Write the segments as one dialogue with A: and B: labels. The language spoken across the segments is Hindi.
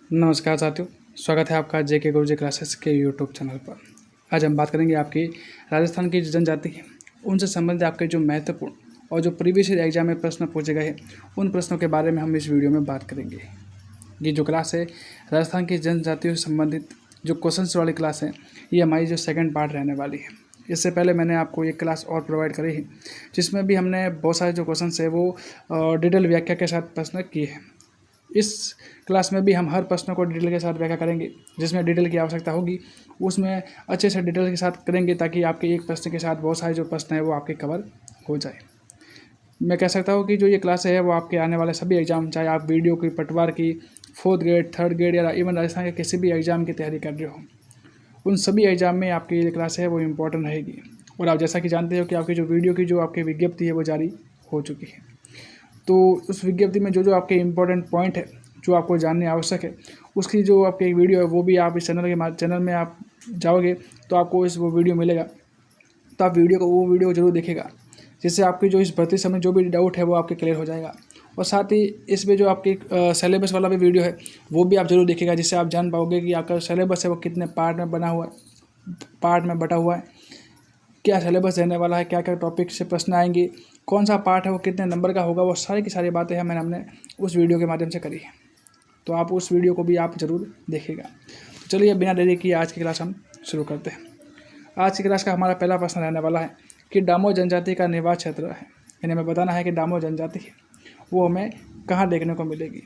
A: नमस्कार साथियों, स्वागत है आपका जेके गुरुजी क्लासेस के यूट्यूब चैनल पर। आज हम बात करेंगे आपकी राजस्थान की जो जनजाति है उनसे संबंधित आपके जो महत्वपूर्ण और जो प्रीवियस ईयर एग्जाम में प्रश्न पूछे गए हैं उन प्रश्नों के बारे में हम इस वीडियो में बात करेंगे। ये जो क्लास है राजस्थान की जनजातियों से संबंधित जो क्वेश्चंस वाली क्लास है, ये हमारी जो सेकेंड पार्ट रहने वाली है। इससे पहले मैंने आपको एक क्लास और प्रोवाइड करी है जिसमें भी हमने बहुत सारे जो क्वेश्चन है वो डिटेल व्याख्या के साथ प्रश्न किए हैं। इस क्लास में भी हम हर प्रश्नों को डिटेल के साथ व्याख्या करेंगे, जिसमें डिटेल की आवश्यकता होगी उसमें अच्छे से डिटेल के साथ करेंगे ताकि आपके एक प्रश्न के साथ बहुत सारे जो प्रश्न है वो आपके कवर हो जाए। मैं कह सकता हूँ कि जो ये क्लास है वो आपके आने वाले सभी एग्जाम, चाहे आप वीडियो की, पटवार की, 4th ग्रेड, 3rd ग्रेड या इवन राजस्थान के किसी भी एग्जाम की तैयारी कर रहे हो, उन सभी एग्जाम में आपकी ये क्लास है वो इम्पोर्टेंट रहेगी। और आप जैसा कि जानते हो कि आपकी जो वीडियो की जो आपकी विज्ञप्ति है वो जारी हो चुकी है, तो उस विज्ञप्ति में जो आपके इम्पोर्टेंट पॉइंट है जो आपको जानने आवश्यक है, उसकी जो आपकी एक वीडियो है वो भी आप इस चैनल में आप जाओगे तो आपको वो वीडियो मिलेगा। तो आप वो वीडियो जरूर देखिएगा, जिससे आपकी जो इस भर्ती समय जो भी डाउट है वो आपके क्लियर हो जाएगा। और साथ ही इसमें जो आपकी सिलेबस वाला भी वीडियो है वो भी आप जरूर देखिएगा, जिससे आप जान पाओगे कि आपका सिलेबस है वो कितने पार्ट में बना हुआ है, पार्ट में बटा हुआ है, क्या सिलेबस रहने वाला है, क्या क्या टॉपिक से प्रश्न आएंगे, कौन सा पार्ट है वो कितने नंबर का होगा, वो सारी की सारी बातें हैं मैंने हमने उस वीडियो के माध्यम से करी है। तो आप उस वीडियो को भी आप ज़रूर देखिएगा। तो चलिए बिना देरी किए आज की क्लास हम शुरू करते हैं। आज की क्लास का हमारा पहला प्रश्न रहने वाला है कि डामो जनजाति का निवास क्षेत्र है, यानी हमें बताना है कि डामो जनजाति है वो हमें कहाँ देखने को मिलेगी।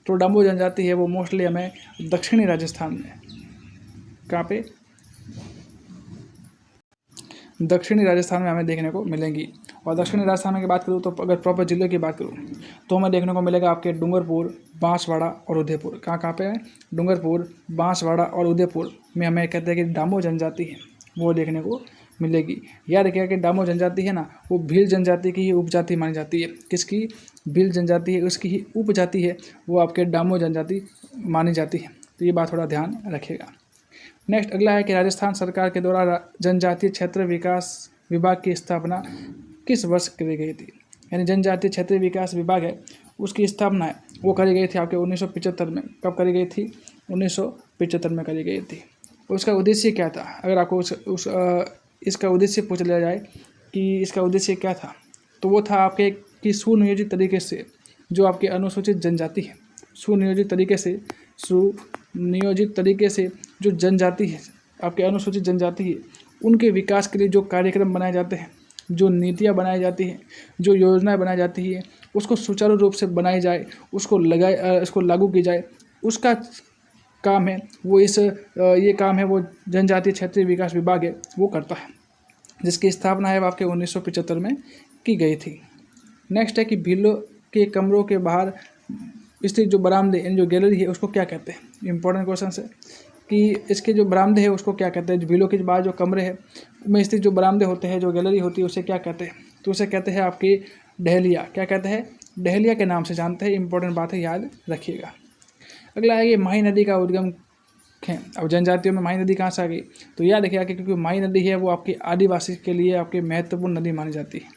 A: तो डामो जनजाति है वो मोस्टली हमें दक्षिणी राजस्थान में, कहाँ पे, दक्षिणी राजस्थान में हमें देखने को मिलेंगी। और दक्षिणी राजस्थान की बात करूँ तो अगर प्रॉपर जिले की बात करूँ तो हमें देखने को मिलेगा आपके डूंगरपुर, बांसवाड़ा और उदयपुर। कहाँ कहाँ पे है? डूंगरपुर, बांसवाड़ा और उदयपुर में हमें कहते हैं कि डामो जनजाति है वो देखने को मिलेगी। याद रखिएगा कि डामो जनजाति है ना, वो भील जनजाति की ही उपजाति मानी जाती है। किसकी? भील जनजाति है, उसकी ही उपजाति है वो आपके डामो जनजाति मानी जाती है। तो ये बात थोड़ा ध्यान रखिएगा। नेक्स्ट अगला है कि राजस्थान सरकार के द्वारा जनजातीय क्षेत्र विकास विभाग की स्थापना किस वर्ष करी गई थी? यानी जनजातीय क्षेत्रीय विकास विभाग है उसकी स्थापना है वो करी गई थी आपके 1975 में। कब करी गई थी? 1975 में करी गई थी। उसका उद्देश्य क्या था? अगर आपको इसका उद्देश्य पूछ लिया जाए कि इसका उद्देश्य क्या था, तो वो था आपके कि सुनियोजित तरीके से जो आपके अनुसूचित जनजाति है, सुनियोजित तरीके से जो जनजाति है, आपके अनुसूचित जनजाति है, उनके विकास के लिए जो कार्यक्रम बनाए जाते हैं, जो नीतियाँ बनाई जाती हैं, जो योजनाएं बनाई जाती है, उसको सुचारू रूप से बनाई जाए, उसको लागू की जाए, उसका काम है वो ये काम है वो जनजातीय क्षेत्रीय विकास विभाग है वो करता है, जिसकी स्थापना है आपके 1975 में की गई थी। नेक्स्ट है कि भीलों के कमरों के बाहर स्थित जो बरामदे यानी जो गैलरी है उसको क्या कहते हैं? इंपॉर्टेंट क्वेश्चन है कि इसके जो बरामदे हैं उसको क्या कहते हैं? भीलों के बाहर जो कमरे हैं में स्थित जो बरामदे होते हैं, जो गैलरी होती है, उसे क्या कहते हैं? तो उसे कहते हैं आपकी डहलिया। क्या कहते हैं? डहलिया के नाम से जानते हैं। इंपॉर्टेंट बात है, याद रखिएगा। अगला है ये माही नदी का उद्गम है। अब जनजातियों में माही नदी कहाँ से आ गई? तो याद रखिएगा कि क्योंकि माही नदी है वो आपकी आदिवासी के लिए आपकी महत्वपूर्ण नदी मानी जाती है,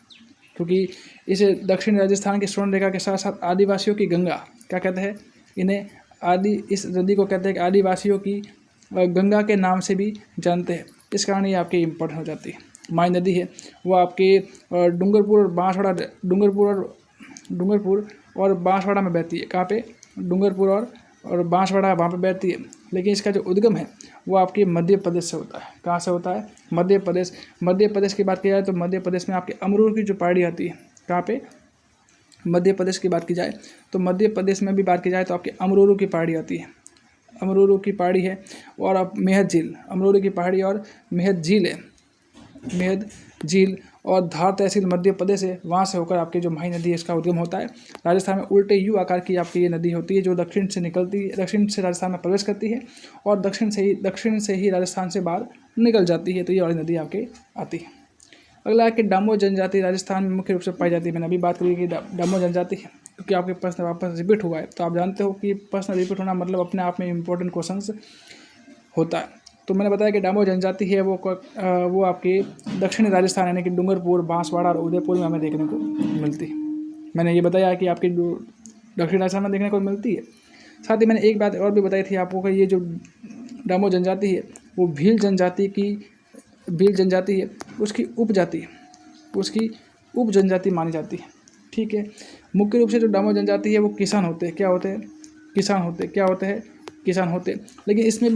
A: क्योंकि इसे दक्षिण राजस्थान की स्वर्ण रेखा के साथ साथ आदिवासियों की गंगा, क्या कहते हैं इन्हें, इस नदी को कहते हैं कि आदिवासियों की गंगा के नाम से भी जानते हैं। इस कारण ये आपकी इम्पोर्टेंट हो जाती है। माही नदी है वो आपके डूंगरपुर और बांसवाड़ा में बहती है। कहाँ पे? डूंगरपुर और बांसवाड़ा वहाँ पे बहती है, लेकिन इसका जो उद्गम है वो आपके मध्य प्रदेश से होता है। कहाँ से होता है? मध्य प्रदेश की बात की जाए तो मध्य प्रदेश में आपके अमरूर की जो पहाड़ी आती है, कहाँ पे? मध्य प्रदेश की बात की जाए तो मध्य प्रदेश में भी बात की जाए तो आपके अमरूर की पहाड़ी आती है, अमरूर की पहाड़ी है। और आप मेहद झील, अमरूर की पहाड़ी और मेहद झील है, मेहद झील और धार तहसील मध्य प्रदेश है, वहाँ से होकर आपकी जो माही नदी है इसका उद्गम होता है। राजस्थान में उल्टे यू आकार की आपकी ये नदी होती है जो दक्षिण से राजस्थान में प्रवेश करती है और दक्षिण से ही राजस्थान से बाहर निकल जाती है। तो ये वाली नदी आपके आती है। अगला है कि डामो जनजाति राजस्थान में मुख्य रूप से पाई जाती है। मैंने अभी बात करी कि डामो जनजाति है, क्योंकि आपके प्रश्न वापस रिपीट हुआ है, तो आप जानते हो कि प्रश्न रिपीट होना मतलब अपने आप में इम्पोर्टेंट क्वेश्चन होता है। तो मैंने बताया कि डामो जनजाति है वो आपकी दक्षिणी राजस्थान यानी कि डूंगरपुर, बांसवाड़ा और उदयपुर में हमें देखने को मिलती है। मैंने ये बताया कि आपकी दक्षिण राजस्थान में देखने को मिलती है। साथ ही मैंने एक बात और भी बताई थी आपको कि ये जो डामो जनजाति है वो भील जनजाति है, उसकी उप जनजाति मानी जाती है। ठीक है, मुख्य रूप से जो डामो जनजाति है वो किसान होते हैं। क्या होते हैं? किसान होते हैं। लेकिन इसमें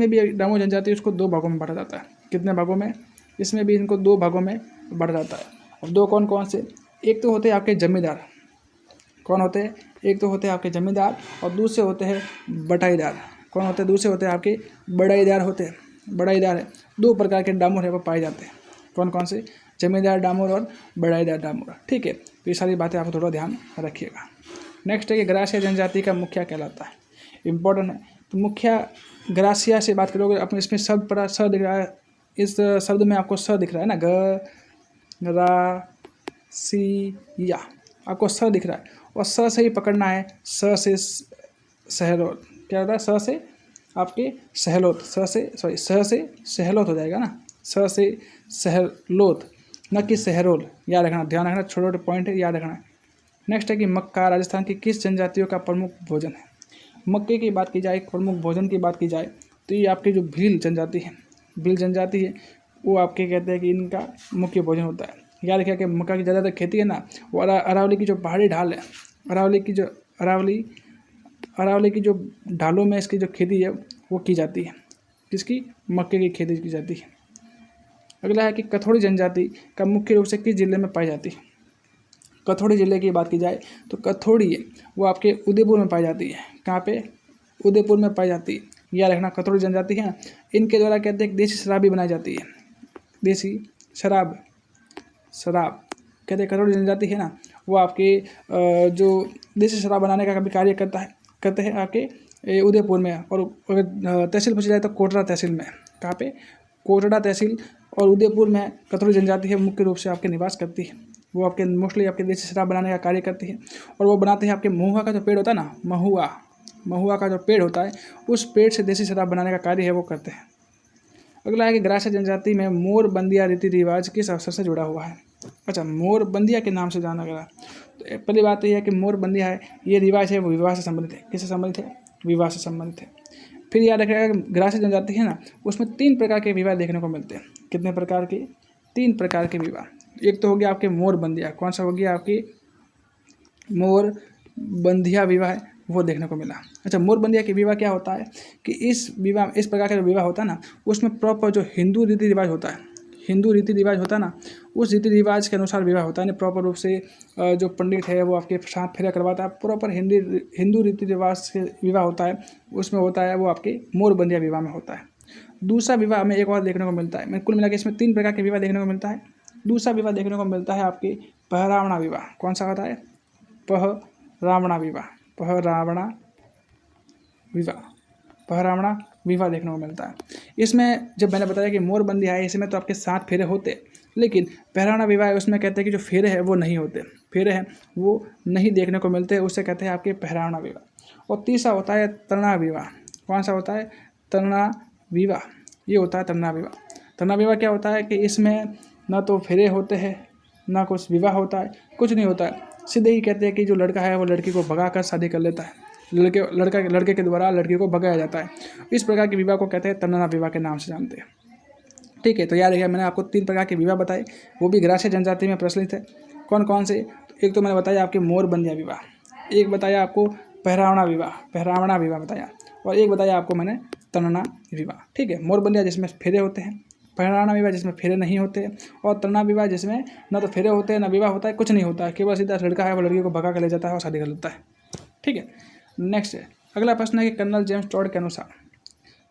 A: भी डामो जनजाति उसको 2 भागों में बांटा जाता है। कितने भागों में? इसमें भी इनको 2 भागों में बांटा जाता है। और 2 कौन कौन से? एक तो होते हैं आपके जमींदार। कौन होते हैं? एक तो होते हैं आपके जमींदार और दूसरे होते हैं बटाईदार। कौन होते हैं? दूसरे होते हैं आपके बड़ाईदार होते हैं। बड़ाईदार है। 2 प्रकार के डामोर है वो पाए जाते हैं। कौन कौन से? जमींदार डामोर और बड़ाईदार डामोर। ठीक है, तो ये सारी बातें आपको थोड़ा ध्यान रखिएगा। नेक्स्ट है कि ग्रासिया जनजाति का मुखिया कहलाता है। इंपॉर्टेंट है। तो मुखिया ग्रासिया से बात करोगे, अपने इसमें शब्द पर स दिख रहा है, इस शब्द में आपको स दिख रहा है ना, ग्रासिया आपको स दिख रहा है और स से ही पकड़ना है। स से सहलोत। क्या होता है? स से आपके सहलोत, स से सहलोत हो जाएगा ना, स से सहलोत, न कि सहरोल। याद रखना, ध्यान रखना, छोटे छोटे पॉइंट है, याद रखना। नेक्स्ट है कि मक्का राजस्थान की किस जनजातियों का प्रमुख भोजन है? मक्के की बात की जाए, प्रमुख भोजन की बात की जाए, तो ये आपकी जो भील जनजाति है वो आपके कहते हैं कि इनका मुख्य भोजन होता है। याद रखिए कि मक्का की ज़्यादातर खेती है ना वो अरावली की जो पहाड़ी ढाल है, अरावली की जो ढालों में इसकी जो खेती है वो की जाती है। किसकी? मक्के की खेती की जाती है। अगला है कि कथोड़ी जनजाति का मुख्य रूप से किस जिले में पाई जाती है? कथोड़ी जिले की बात की जाए तो कथोड़ी है वो आपके उदयपुर में पाई जाती है। कहाँ पे? उदयपुर में पाई जाती है। याद रखना, कथोड़ी जनजाति है ना, इनके द्वारा कहते हैं देसी शराब भी बनाई जाती है। देसी शराब कहते हैं कथोड़ी जनजाति है ना वो आपके जो देसी शराब बनाने का भी कार्य करते हैं आपके उदयपुर में। और अगर तहसील पूछी जाए तो कोटरा तहसील में। कहाँ पे? कोटड़ा तहसील और उदयपुर में कथोड़ी जनजाति है मुख्य रूप से आपके निवास करती है। वो आपके मोस्टली आपके देसी शराब बनाने का कार्य करती है। और वो बनाते हैं आपके महुआ का जो पेड़ होता है ना, महुआ का जो पेड़ होता है उस पेड़ से देसी शराब बनाने का कार्य है वो करते हैं। अगला है कि ग्रासिया जनजाति में मोर बंदिया रीति रिवाज किस अवसर से जुड़ा हुआ है? अच्छा, मोर बंदिया के नाम से जाना गया। तो पहली बात तो यह है कि मोर बंदिया है, ये रिवाज है वो विवाह से संबंधित है। किससे संबंधित है? विवाह से संबंधित है। फिर याद रखिएगा ग्रासिया जनजाति है ना उसमें 3 प्रकार के विवाह देखने को मिलते हैं। कितने प्रकार के? 3 प्रकार के विवाह। एक तो हो गया आपके मोर बंदिया। कौन सा हो गया? आपकी मोर बंदिया विवाह है वो देखने को मिला। अच्छा, मोर बंदिया के विवाह क्या होता है कि इस प्रकार का जो विवाह होता है ना उसमें प्रॉपर जो हिंदू रीति रिवाज होता है ना उस रीति रिवाज के अनुसार विवाह होता है ना। प्रॉपर रूप से जो पंडित है वो आपके साथ फेरा करवाता है। प्रॉपर हिंदू रीति रिवाज से विवाह होता है, उसमें होता है वो आपके मोर बंदिया विवाह में होता है। दूसरा विवाह में एक और देखने को मिलता है, मैं कुल मिला के इसमें 3 प्रकार के विवाह देखने को मिलता है। दूसरा विवाह देखने को मिलता है आपके पहरावना विवाह। कौन सा होता है? पहरावना विवाह देखने को मिलता है। इसमें जब मैंने बताया कि मोर बंदिया है इसमें तो आपके 7 फेरे होते, लेकिन पहरावना विवाह है उसमें कहते हैं कि जो फेरे हैं वो नहीं होते, फेरे हैं वो नहीं देखने को मिलते, उससे कहते हैं आपके पहरावना विवाह। और तीसरा होता है तरना विवाह। कौन सा होता है? तरना विवाह। ये होता है तरना विवाह। तरना विवाह क्या होता है कि इसमें ना तो फेरे होते हैं ना कुछ विवाह होता है, कुछ नहीं होता है। सीधे ही कहते हैं कि जो लड़का है वो लड़की को भगा कर शादी कर लेता है, लड़के के द्वारा लड़की को भगाया जाता है। इस प्रकार के विवाह को कहते हैं तरना विवाह के नाम से जानते हैं। ठीक है, तो याद रखिए मैंने आपको 3 प्रकार के विवाह बताए, वो भी ग्रासिया जनजाति में प्रचलित है। कौन कौन से? एक तो मैंने बताया आपके मोर बंदिया विवाह, एक बताया आपको पहरावना विवाह बताया, और एक बताया आपको मैंने तरना विवाह। ठीक है, मोर बंदिया जिसमें फेरे होते हैं, पहरावना विवाह जिसमें फेरे नहीं होते, और तरना विवाह जिसमें न तो फेरे होते हैं ना विवाह होता है, कुछ नहीं होता है, केवल सीधा लड़का है वो लड़की को भगा कर ले जाता है और शादी कर लेता है। ठीक है, नेक्स्ट है अगला प्रश्न है कि कर्नल जेम्स टॉड के अनुसार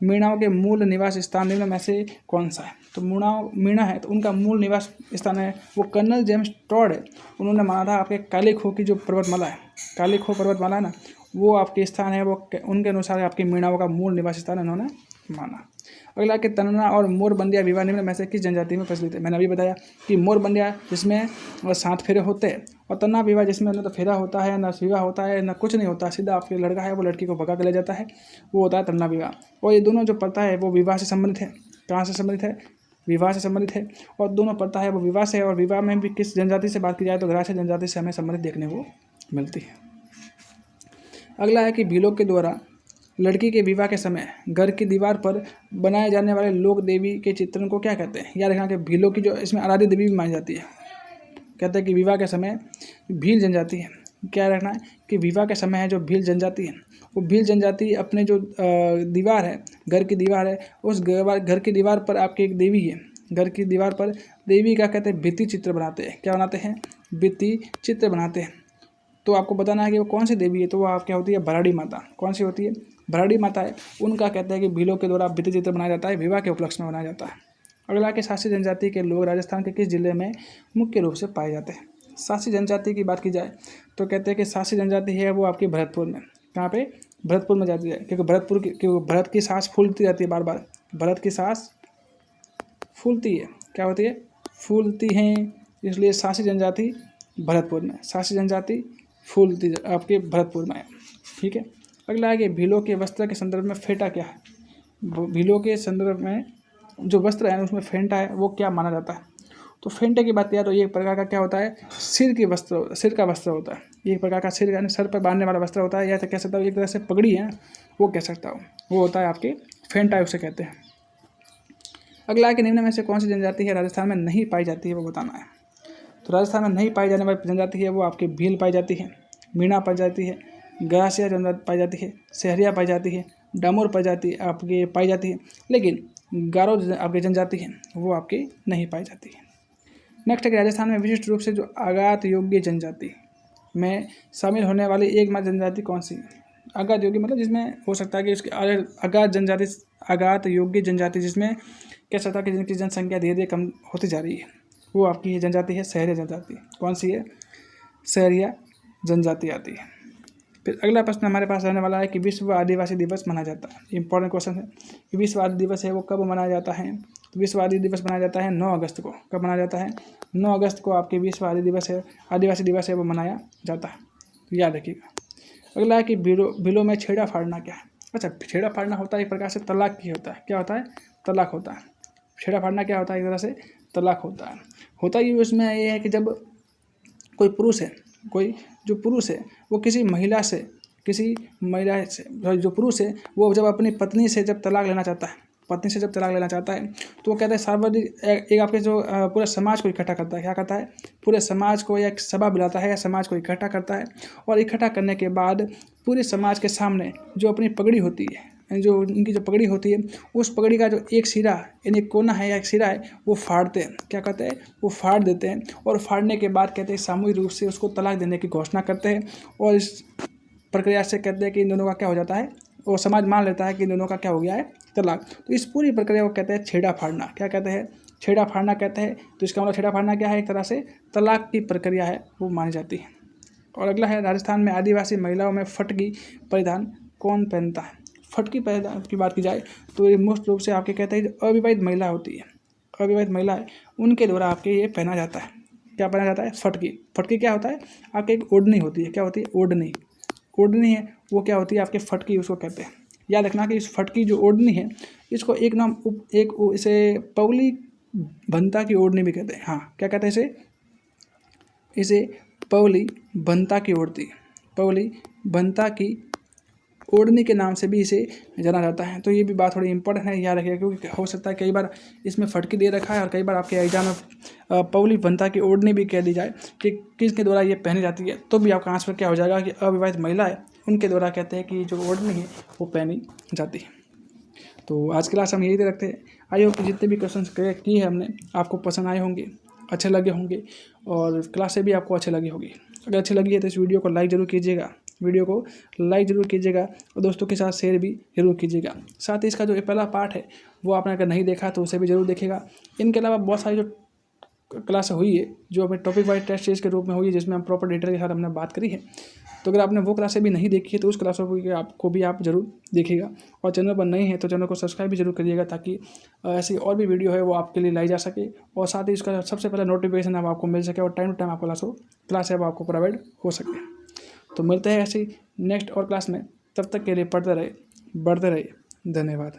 A: मीणाओं के मूल निवास स्थान निम्न में से कौन सा है? तो मीणा है तो उनका मूल निवास स्थान है वो कर्नल जेम्स टॉड है। उन्होंने माना था आपके काली खो की जो पर्वतमाला है, काली खो पर्वतमाला है ना वो आपके स्थान है, वो उनके अनुसार आपकी मीणाओं का मूल निवास स्थान उन्होंने माना। अगला कि तरना और मोर बंदिया विवाह निम्न में से किस जनजाति में प्रचलित है? मैंने अभी बताया कि मोर बंदिया जिसमें 7 फेरे होते हैं, और तरना विवाह जिसमें न तो फेरा होता है, न विवाह होता है, न कुछ नहीं होता, सीधा आपके लड़का है वो लड़की को भगा कर ले जाता है, वो होता है तरना विवाह। और ये दोनों जो प्रथा है वो विवाह से संबंधित है। कहाँ से संबंधित है? विवाह से संबंधित है। और दोनों प्रथा है वो विवाह से है, और विवाह में भी किस जनजाति से बात की जाए तो ग्रासिया जनजाति से हमें संबंधित देखने को मिलती है। अगला है कि भीलों के द्वारा लड़की के विवाह के समय घर की दीवार पर बनाए जाने वाले लोक देवी के चित्रण को क्या कहते हैं। याद रखना कि भीलों की जो इसमें आराध्य देवी भी मानी जाती है। कहते हैं कि विवाह के समय भील जनजाति है, क्या रखना है कि विवाह के समय है जो भील जनजाति है, वो भील जनजाति अपने जो दीवार है, घर की दीवार है, उस घर की दीवार पर आपकी एक देवी है, घर की दीवार पर देवी का कहते हैं भित्ति चित्र बनाते हैं। क्या बनाते हैं? भित्ति चित्र बनाते हैं। तो आपको बताना है कि वो कौन सी देवी है, तो वो आप क्या होती है? भराड़ी माता। कौन सी होती है? भराड़ी माता है। उनका कहते हैं कि भीलों के द्वारा भित्ति चित्र बनाया जाता है, विवाह के उपलक्ष्य में बनाया जाता है। अगला कि सासी जनजाति के लोग राजस्थान के किस जिले में मुख्य रूप से पाए जाते हैं। सासी जनजाति की बात की जाए तो कहते हैं कि सासी जनजाति है वो आपकी भरतपुर में, कहाँ पे? भरतपुर में जाती है, क्योंकि भरत की सांस फूलती रहती है बार बार, भरत की सांस फूलती है, क्या होती है? फूलती हैं, इसलिए सासी जनजाति भरतपुर में, सासी जनजाति फूलती आपके भरतपुर में है। ठीक है। अगला है कि भीलों के वस्त्र के संदर्भ में फेंटा क्या है। भीलों के संदर्भ में जो वस्त्र है उसमें फेंटा है वो क्या माना जाता है। तो फेंटे की बात किया तो ये एक प्रकार का क्या होता है? सिर का वस्त्र होता है। एक प्रकार का सिर यानी सर पर बांधने वाला वस्त्र होता है, या तो कह सकता हूँ एक तरह से पगड़ी है वो कह सकता हूँ, वो होता है आपके फेंटा, उसे कहते हैं। अगला है कि निम्न में से कौन सी जनजाति है राजस्थान में नहीं पाई जाती है, वो बताना है। तो राजस्थान में नहीं पाई जाने वाली जनजाति है वो आपकी भील पाई जाती है, मीणा पाई जाती है, गरासिया जनजाति पाई जाती है, सहरिया पाई जाती है, डामोर पाई जाती है, लेकिन गारो आपकी जनजाति है वो आपकी नहीं पाई जाती है। नेक्स्ट है कि राजस्थान में विशिष्ट रूप से जो आघात योग्य जनजाति में शामिल होने वाली एकमात्र जनजाति कौन सी है। आघात योग्य मतलब जिसमें हो सकता है कि उसके आघात योग्य जनजाति जिसमें कह सकता है कि जिनकी जनसंख्या धीरे धीरे कम होती जा रही है, वो आपकी जनजाति है सहरिया जनजाति। कौन सी है? सहरिया जनजाति आती है। फिर अगला प्रश्न हमारे पास रहने वाला है कि विश्व आदिवासी दिवस मनाया जाता है। इंपॉर्टेंट क्वेश्चन है कि विश्व आदिवासी दिवस है वो कब मनाया जाता है। तो विश्व आदिवासी दिवस मनाया जाता है 9 अगस्त को। कब मनाया जाता है? 9 अगस्त को आपके विश्व आदिवासी दिवस है वो मनाया जाता है, तो याद रखिएगा। अगला है कि बिलों में छेड़ा फाड़ना क्या है। अच्छा, छेड़ा फाड़ना होता है एक प्रकार से तलाक की होता है। क्या होता है? तलाक होता है। छेड़ा फाड़ना क्या होता है? एक तरह से तलाक होता है। होता ही उसमें ये है कि जब कोई जो पुरुष है वो किसी महिला से जो पुरुष है वो जब अपनी पत्नी से जब तलाक लेना चाहता है, तो वो कहता है सार्वजनिक एक आपके जो पूरे समाज को इकट्ठा करता है। क्या करता है? पूरे समाज को एक सभा बुलाता है या समाज को इकट्ठा करता है, और इकट्ठा करने के बाद पूरे समाज के सामने जो अपनी पगड़ी होती है, जो उनकी जो पगड़ी होती है, उस पगड़ी का जो एक सिरा यानी एक कोना है या एक सिरा है वो फाड़ते हैं। क्या कहते हैं? वो फाड़ देते हैं, और फाड़ने के बाद कहते हैं सामूहिक रूप से उसको तलाक देने की घोषणा करते हैं, और इस प्रक्रिया से कहते हैं कि इन दोनों का क्या हो जाता है, वो समाज मान लेता है कि इन दोनों का क्या हो गया है, तलाक। तो इस पूरी प्रक्रिया को कहते हैं छेड़ा फाड़ना। क्या कहते हैं? छेड़ा फाड़ना कहते हैं। तो इसका मतलब छेड़ा फाड़ना क्या है? एक तरह से तलाक की प्रक्रिया है वो मानी जाती है। और अगला है राजस्थान में आदिवासी महिलाओं में फटकी परिधान कौन पहनता है। फटकी परिधान की बात की जाए तो ये मुख्य रूप से आपके कहते हैं जो अविवाहित महिला होती है, अविवाहित महिला है, उनके द्वारा आपके ये पहना जाता है। क्या पहना जाता है? फटकी क्या होता है? आपके एक ओढ़नी होती है। क्या होती है? ओढ़नी है वो क्या होती है? आपके फटकी उसको कहते हैं। याद रखना कि इस फटकी जो ओढ़नी है इसको एक नाम इसे पगली भंता की ओढ़नी भी कहते हैं। हाँ, क्या कहते हैं इसे पगली भंता की ओढ़नी के नाम से भी इसे जाना जाता है। तो ये भी बात थोड़ी इंपॉर्टेंट है, याद रखिएगा, क्योंकि हो सकता है कई बार इसमें फटकी दे रखा है और कई बार आपके एग्जाम में पगली भंता की ओढ़नी भी कह दी जाए कि किसके द्वारा ये पहनी जाती है, तो भी आपका आंसर क्या हो जाएगा कि अविवाहित महिला है उनके द्वारा कहते हैं कि जो ओढ़नी है वो पहनी जाती है। तो आज क्लास हम यही रखते हैं। आई होप कि जितने भी क्वेश्चन किए हैं हमने आपको पसंद आए होंगे, अच्छे लगे होंगे, और क्लासें भी आपको अच्छी लगी होगी। अगर अच्छी लगी है तो इस वीडियो को लाइक ज़रूर कीजिएगा, और दोस्तों के साथ शेयर भी जरूर कीजिएगा। साथ ही इसका जो पहला पार्ट है वो आपने अगर नहीं देखा तो उसे भी जरूर देखिएगा। इनके अलावा बहुत सारी जो क्लास हुई है जो हमें टॉपिक वाइज टेस्ट सीरीज के रूप में हुई है, जिसमें हम प्रॉपर डिटेल के साथ हमने बात करी है, तो अगर आपने वो क्लासें भी नहीं देखी है तो उस क्लासों को भी आप जरूर देखिएगा। और चैनल पर नहीं है तो चैनल को सब्सक्राइब भी जरूर करिएगा, ताकि ऐसी और भी वीडियो है वो आपके लिए लाई जा सके, और साथ ही इसका सबसे पहले नोटिफिकेशन अब आपको मिल सके, और टाइम टू टाइम आपको क्लास है वो आपको प्रोवाइड हो सके। तो मिलते हैं ऐसी नेक्स्ट और क्लास में, तब तक के लिए पढ़ते रहे, बढ़ते रहिए। धन्यवाद।